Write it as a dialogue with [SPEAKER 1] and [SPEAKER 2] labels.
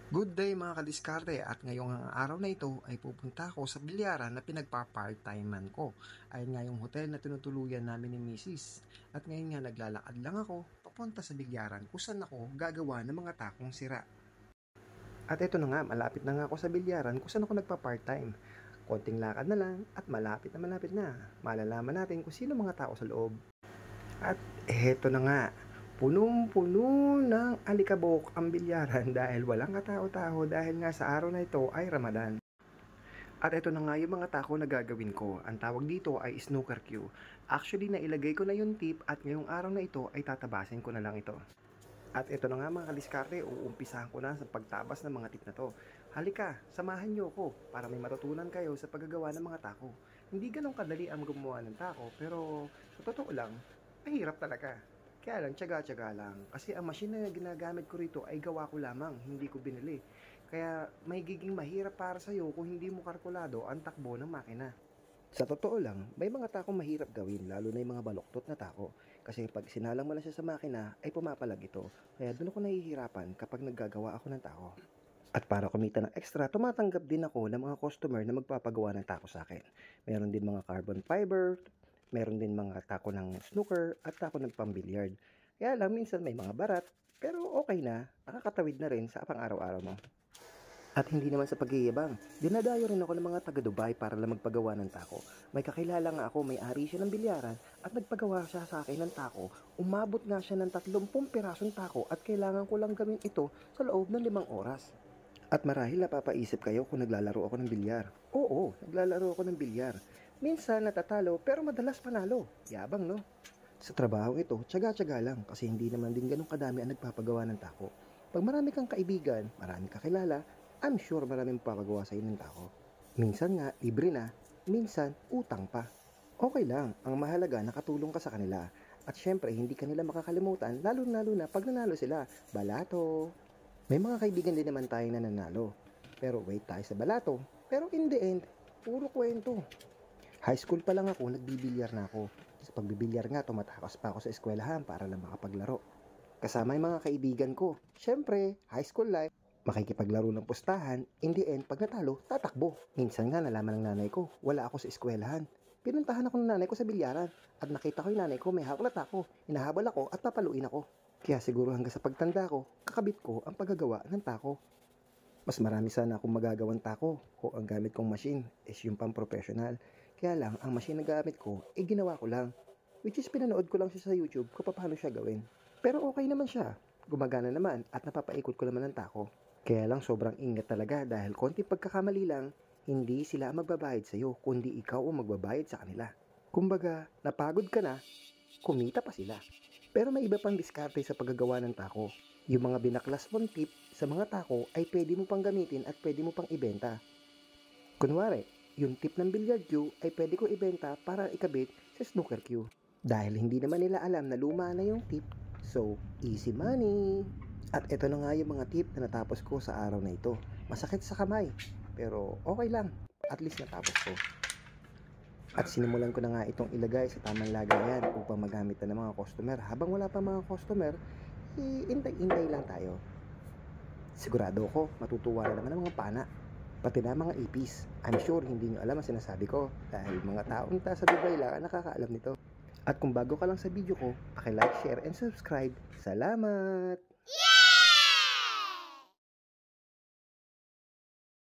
[SPEAKER 1] Good day mga kadiskarte at ngayong araw na ito ay pupunta ako sa bilyaran na pinagpa-part-timean ko. Ayun nga yung hotel na tinutuluyan namin ni Mrs. At ngayon nga naglalakad lang ako papunta sa bilyaran kung saan ako gagawa ng mga takong sira. At ito na nga, malapit na nga ako sa bilyaran kung saan ako nagpa-part-time. Konting lakad na lang at malapit na. Malalaman natin kung sino mga tao sa loob. At eto na nga, punong-puno ng alikabok ang bilyaran dahil walang katao-tao dahil nga sa araw na ito ay Ramadan. At ito na nga yung mga tako na gagawin ko. Ang tawag dito ay snooker cue. Actually, nailagay ko na yung tip at ngayong araw na ito ay tatabasin ko na lang ito. At ito na nga mga kadiskarte, uumpisahan ko na sa pagtabas ng mga tip na to. Halika, samahan niyo ako para may matutunan kayo sa paggagawa ng mga tako. Hindi ganun kadali ang gumawa ng tako pero sa totoo lang, mahirap talaga. Kaya lang, tiyaga-tiyaga lang. Kasi ang machine na ginagamit ko rito ay gawa ko lamang, hindi ko binili. Kaya may giging mahirap para sa'yo kung hindi mo kalkulado ang takbo ng makina. Sa totoo lang, may mga takong mahirap gawin, lalo na yung mga baloktot na tako. Kasi pag sinalang mo lang siya sa makina, ay pumapalag ito. Kaya doon ako nahihirapan kapag naggagawa ako ng tako. At para kumita ng extra, tumatanggap din ako ng mga customer na magpapagawa ng tako sa akin. Meron din mga carbon fiber, meron din mga tako ng snooker at tako ng pambilyard. Kaya lang minsan may mga barat, pero okay na, nakakatawid na rin sa pang-araw-araw mo. At hindi naman sa pagyayabang, dinadayo rin ako ng mga taga-Dubai para lang magpagawa ng tako. May kakilala nga ako, may-ari siya ng bilyaran at nagpagawa siya sa akin ng tako. Umabot nga siya ng 30 pirasong tako at kailangan ko lang gawin ito sa loob ng 5 oras. At marahil napapaisip kayo kung naglalaro ako ng bilyar. Oo, naglalaro ako ng bilyar. Minsan natatalo pero madalas panalo. Yabang no? Sa trabaho ito, tiyaga-tiyaga lang kasi hindi naman din ganun kadami ang nagpapagawa ng tako. Pag marami kang kaibigan, marami kakilala, I'm sure maraming papagawa sa ng tako. Minsan nga, libre na, minsan, utang pa. Okay lang, ang mahalaga nakatulong ka sa kanila. At syempre, hindi kanila makakalimutan, lalo-lalo na pag nanalo sila. Balato! May mga kaibigan din naman tayo na nanalo. Pero wait tayo sa balato. Pero in the end, puro kwento. High school pa lang ako, nagbibilyar na ako. Sa pagbibilyar nga, tumatakas pa ako sa eskwelahan para lang makapaglaro. Kasama yung mga kaibigan ko. Syempre, high school life. Makikipaglaro ng pustahan, in the end, pag natalo, tatakbo. Minsan nga nalaman ng nanay ko, wala ako sa eskwelahan. Pinuntahan ako ng nanay ko sa bilyaran at nakita ko yung nanay ko may hawak na tako. Hinahabol ako at papaluin ako. Kaya siguro hanggang sa pagtanda ko, kakabit ko ang paggagawa ng tako. Mas marami sana akong magagawang tako kung ang gamit kong machine is yung pang-professional. Kaya lang, ang machine na gamit ko, ginawa ko lang. Which is pinanood ko lang siya sa YouTube kung paano siya gawin. Pero okay naman siya. Gumagana naman at napapaikot ko naman ng tako. Kaya lang sobrang ingat talaga dahil konti pagkakamali lang, hindi sila ang magbabayad sa'yo, kundi ikaw ang magbabayad sa kanila. Kumbaga, napagod ka na, kumita pa sila. Pero may iba pang diskarte sa paggagawa ng tako. Yung mga binaklas mong tip sa mga tako ay pwede mo pang gamitin at pwede mo pang ibenta. Kunwari, yung tip ng billiard cue ay pwede ko ibenta para ikabit sa snooker cue. Dahil hindi naman nila alam na luma na yung tip, so easy money! At ito na nga yung mga tip na natapos ko sa araw na ito. Masakit sa kamay, pero okay lang. At least natapos ko. At sinimulan ko na nga itong ilagay sa tamang lagayan upang magamit na ng mga customer. Habang wala pa mga customer, iintay-intay lang tayo. Sigurado ko, matutuwa na naman ang mga pana. Pati na mga ipis. I'm sure hindi nyo alam ang sinasabi ko dahil mga taong sa Dubai lang ang nakakaalam nito. At kung bago ka lang sa video ko, paki-like, share, and subscribe. Salamat!